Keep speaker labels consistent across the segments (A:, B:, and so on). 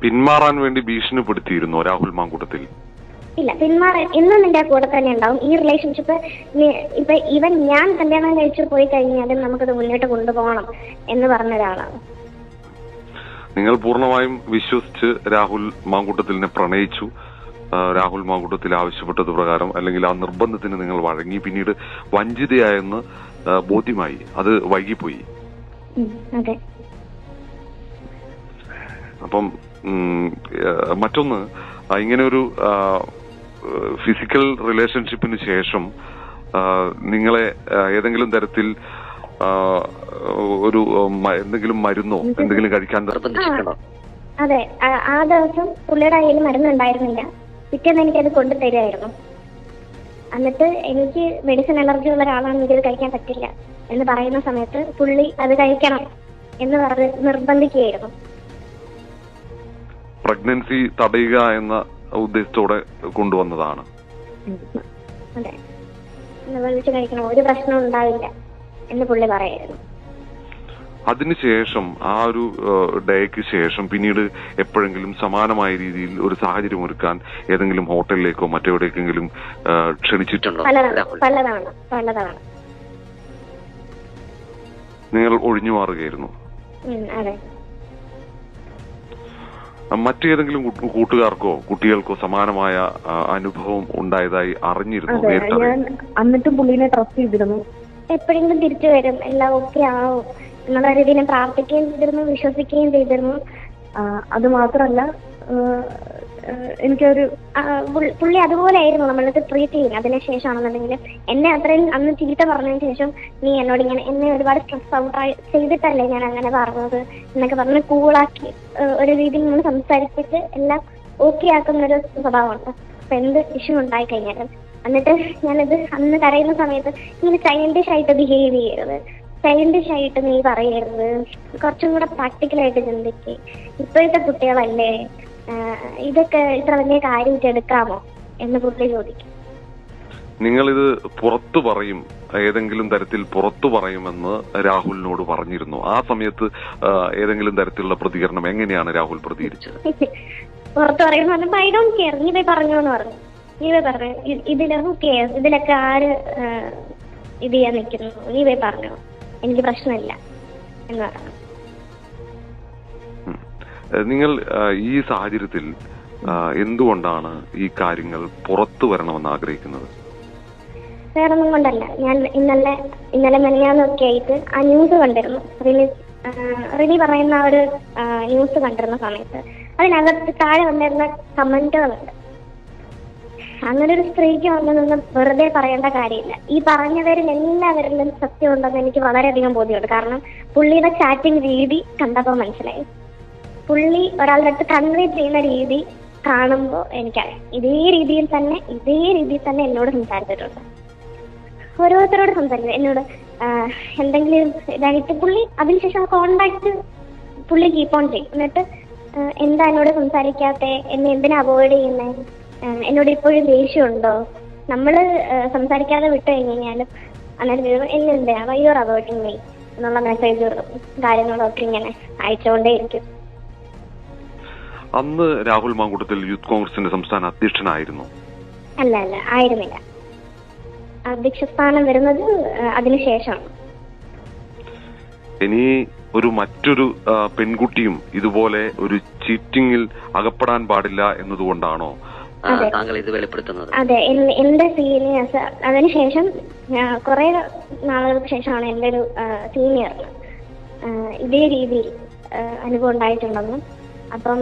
A: പിന്മാറാൻ വേണ്ടി ഭീഷണിപ്പെടുത്തിയിരുന്നോ രാഹുൽ മാങ്കൂട്ടത്തിൽ?
B: ഇല്ല, എന്നും നിന്റെ കൂടെ തന്നെ ഉണ്ടാവും. ഈ റിലേഷൻഷിപ്പ് ഇപ്പൊ ഇവൻ ഞാൻ കല്യാണം കഴിച്ചു പോയി കഴിഞ്ഞാലും നമുക്കത് മുന്നോട്ട് കൊണ്ടുപോകണം എന്ന് പറഞ്ഞ ഒരാളാണ്.
A: നിങ്ങൾ പൂർണ്ണമായും വിശ്വസിച്ച് രാഹുൽ മാങ്കൂട്ടത്തിലിനെ പ്രണയിച്ചു. രാഹുൽ മാങ്കൂട്ടത്തിൽ ആവശ്യപ്പെട്ടത് പ്രകാരം അല്ലെങ്കിൽ ആ നിർബന്ധത്തിന് നിങ്ങൾ വഴങ്ങി. പിന്നീട് വഞ്ചിതയായെന്ന് ബോധ്യമായി. അത് വൈകിപ്പോയി.
B: അതെ.
A: അപ്പം മറ്റൊന്ന്, ഇങ്ങനെ ഒരു ഫിസിക്കൽ റിലേഷൻഷിപ്പിന് ശേഷം നിങ്ങളെ ഏതെങ്കിലും തരത്തിൽ ഒരു എന്തെങ്കിലും മരുന്നോ എന്തെങ്കിലും കഴിക്കാൻ നിർബന്ധിച്ചിട്ടുണ്ടോ?
B: അതെ, ആ ദിവസം പുള്ളിയുടെ കയ്യിൽ മരുന്നുണ്ടായിരുന്നില്ല. പിറ്റേന്ന് എനിക്കത് കൊണ്ടു തരുമായിരുന്നു. എന്നിട്ട് എനിക്ക് മെഡിസിൻ അലർജി ഉള്ള ഒരാളാണ്, എനിക്കത് കഴിക്കാൻ പറ്റില്ല എന്ന് പറയുന്ന സമയത്ത് പുള്ളി അത് കഴിക്കണം എന്ന് പറഞ്ഞ് നിർബന്ധിക്കുകയായിരുന്നു.
A: പ്രഗ്നൻസി തടയുക എന്ന ഉദ്ദേശത്തോടെ കൊണ്ടുവന്നതാണ്.
B: അതെ, നിർബന്ധിച്ച് കഴിക്കണം, ഒരു പ്രശ്നവും ഉണ്ടാവില്ല എന്ന് പുള്ളി പറയായിരുന്നു.
A: അതിനുശേഷം ആ ഒരു ഡേക്ക് ശേഷം പിന്നീട് എപ്പോഴെങ്കിലും സമാനമായ രീതിയിൽ ഒരു സാഹചര്യം ഒരുക്കാൻ ഏതെങ്കിലും ഹോട്ടലിലേക്കോ മറ്റെവിടേക്കെങ്കിലും ക്ഷണിച്ചിട്ടുണ്ടോ?
B: പലതാണ്.
A: നിങ്ങൾ ഒഴിഞ്ഞു മാറുകയായിരുന്നു?
B: അതെ.
A: മറ്റേതെങ്കിലും കൂട്ടുകാർക്കോ കുട്ടികൾക്കോ സമാനമായ അനുഭവം ഉണ്ടായതായി അറിഞ്ഞിരുന്നു?
C: എന്നിട്ടും പുള്ളിനെ ട്രസ്റ്റ് ചെയ്തിരുന്നു.
B: എപ്പോഴെങ്കിലും തിരിച്ചു വരും, എല്ലാം ഓക്കെ ആവും എന്നുള്ള രീതിയിൽ പ്രാർത്ഥിക്കുകയും ചെയ്തിരുന്നു, വിശ്വസിക്കുകയും ചെയ്തിരുന്നു.
C: അത് മാത്രമല്ല, എനിക്കൊരു
B: പുള്ളി അതുപോലെ ആയിരുന്നു നമ്മളത് ട്രീറ്റ് ചെയ്യുന്നത്. അതിനുശേഷമാണെന്നുണ്ടെങ്കിൽ എന്നെ അത്രയും അന്ന് ചീത്ത പറഞ്ഞതിന് ശേഷം നീ എന്നോട് ഇങ്ങനെ എന്നെ ഒരുപാട് സ്ട്രെസ് ഔട്ട് ചെയ്തിട്ടല്ലേ ഞാൻ അങ്ങനെ പറഞ്ഞത് എന്നൊക്കെ പറഞ്ഞ് കൂളാക്കി ഒരു രീതിയിൽ നമ്മൾ സംസാരിച്ചിട്ട് എല്ലാം ഓക്കെ ആക്കുന്നൊരു സ്വഭാവമുണ്ട്. അപ്പൊ എന്ത് ഇഷ്യൂ ഉണ്ടായി കഴിഞ്ഞാലും എന്നിട്ട് ഞാനിത് അന്ന് കരയുന്ന സമയത്ത് ഇങ്ങനെ ചൈൽഡിഷ് ആയിട്ട് ബിഹേവ് ചെയ്യരുത്, ചൈൽഡിഷ് ആയിട്ട് നീ പറയരുത്, കുറച്ചും കൂടെ പ്രാക്ടിക്കലായിട്ട് ചിന്തിക്ക്, ഇപ്പോഴത്തെ കുട്ടികളല്ലേ, ഇതൊക്കെ ഇത്ര വലിയ കാര്യമായിട്ട് എടുക്കാമോ എന്ന് പുള്ളി ചോദിക്കും.
A: നിങ്ങളിത് പുറത്തു പറയും, ഏതെങ്കിലും തരത്തിൽ പുറത്തു പറയുമെന്ന് രാഹുലിനോട് പറഞ്ഞിരുന്നു. ആ സമയത്ത് ഏതെങ്കിലും തരത്തിലുള്ള പ്രതികരണം എങ്ങനെയാണ് രാഹുൽ പ്രതികരിച്ചത്?
B: പുറത്തു പറയുന്ന പറഞ്ഞപ്പോ ഐ ഡോണ്ട് കെയർ, നീ പോയി പറഞ്ഞു എന്ന് പറഞ്ഞു. നീ പോയി പറഞ്ഞു, ഇതിലൊക്കെ ആര് ഇത് ചെയ്യാൻ നിൽക്കുന്നു, നീ പോയി പറഞ്ഞു, എനിക്ക് പ്രശ്നമില്ല എന്ന് പറഞ്ഞു.
A: നിങ്ങൾ ഈ സാഹചര്യത്തിൽ എന്തുകൊണ്ടാണ് ഈ കാര്യങ്ങൾ പുറത്തു വരണമെന്ന് ആഗ്രഹിക്കുന്നത്?
B: വേറൊന്നും കൊണ്ടല്ല. ഞാൻ ഇന്നലെ മെനഞ്ഞാന്നൊക്കെ ആയിട്ട് ആ ന്യൂസ് കണ്ടിരുന്നു. റിനി പറയുന്ന ആ ഒരു ന്യൂസ് കണ്ടിരുന്ന സമയത്ത് അതിനകത്ത് താഴെ വന്നിരുന്ന കമന്റുകളുണ്ട്. അങ്ങനെ ഒരു സ്ത്രീക്ക് വന്നതെന്ന് വെറുതെ പറയേണ്ട കാര്യമില്ല. ഈ പറഞ്ഞവരിൽ എല്ലാവരിലും സത്യം ഉണ്ടെന്ന് എനിക്ക് വളരെയധികം ബോധ്യമുണ്ട്. കാരണം പുള്ളിയുടെ ചാറ്റിംഗ് രീതി കണ്ടപ്പോൾ മനസ്സിലായി. പുള്ളി ഒരാളുടെ അടുത്ത് കൺവേ ചെയ്യുന്ന രീതി കാണുമ്പോൾ എനിക്കറിയാം ഇതേ രീതിയിൽ തന്നെ എന്നോട് സംസാരിച്ചിട്ടുണ്ട്. ഓരോരുത്തരോട് സംസാരിച്ചത് എന്നോട് എന്തെങ്കിലും ഇതായിട്ട് പുള്ളി അതിനുശേഷം ആ കോണ്ടാക്ട് പുള്ളി കീപ്പ് ഓൺ ചെയ്യും. എന്നിട്ട് എന്താ എന്നോട് സംസാരിക്കാത്ത, എന്നെ എന്തിനാ അവോയ്ഡ് ചെയ്യുന്നേ, എന്നോട് ഇപ്പോഴും ദേഷ്യമുണ്ടോ, നമ്മള് സംസാരിക്കാതെ വിട്ടു കഴിഞ്ഞാലും അന്നേരം എന്നെന്താ വയ്യോർ അവോയ്ഡിങ് മീ എന്നുള്ള മെസ്സേജുകളും കാര്യങ്ങളൊക്കെ ഇങ്ങനെ അയച്ചുകൊണ്ടേയിരിക്കും.
A: അന്ന് രാഹുൽ മാങ്കൂട്ടത്തിൽ യൂത്ത് കോൺഗ്രസിന്റെ സംസ്ഥാന അധ്യക്ഷനായിരുന്നു?
B: അല്ല, ആയിരുന്നില്ല. അധ്യക്ഷ സ്ഥാനം വരുന്നത് അതിനുശേഷമാണ്.
A: ഇനി മറ്റൊരു പെൺകുട്ടിയും ഇതുപോലെ ഒരു ചീറ്റിംഗിൽ അകപ്പെടാൻ പാടില്ല എന്നതുകൊണ്ടാണോ താങ്കൾ ഇത് വെളിപ്പെടുത്തുന്നത്?
B: അതെ, എന്റെ സീനിയേഴ്സ് അതിനുശേഷം കുറെ നാളുകൾക്ക് ശേഷമാണ് എന്റെ ഒരു സീനിയറിന് ഇതേ രീതിയിൽ അനുഭവം ഉണ്ടായിട്ടുണ്ടെന്നും അപ്പം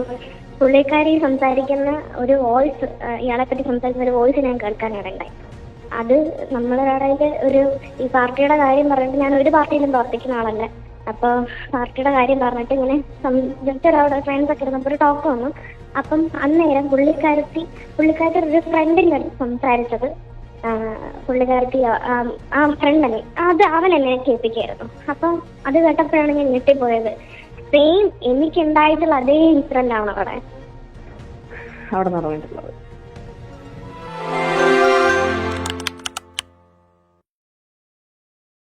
B: പുള്ളിക്കാരി സംസാരിക്കുന്ന ഒരു വോയിസ്, ഇയാളെ പറ്റി സംസാരിക്കുന്ന ഒരു വോയിസ് ഞാൻ കേൾക്കാനിടയുണ്ടായി. അത് നമ്മളിടയിൽ ഈ പാർട്ടിയുടെ കാര്യം പറഞ്ഞിട്ട്, ഞാൻ ഒരു പാർട്ടിയിലും പ്രവർത്തിക്കുന്ന ആളല്ല. അപ്പോൾ പാർട്ടിയുടെ കാര്യം പറഞ്ഞിട്ട് ഇങ്ങനെ ജസ്റ്റ് ഒരാളുടെ ഫ്രണ്ട്സ് ഒക്കെ ഇരുന്നപ്പോൾ ഒരു ടോക്ക് വന്നു. അപ്പം അന്നേരം പുള്ളിക്കാരത്തി ഒരു ഫ്രണ്ടിൻ്റെ അടുത്ത് സംസാരിച്ചത് പുള്ളിക്കാരത്തി ആ ഫ്രണ്ടല്ലേ അവൻ എന്നെ കേൾപ്പിക്കായിരുന്നു. അപ്പം അത് കേട്ടപ്പോഴാണ് ഞാൻ ഞെട്ടിപ്പോയത്. സെയിം എനിക്കുണ്ടായിട്ടുള്ള അതേ ഇൻസിഡന്റ് ആണ് അവിടെ നടന്നിട്ടുള്ളത്.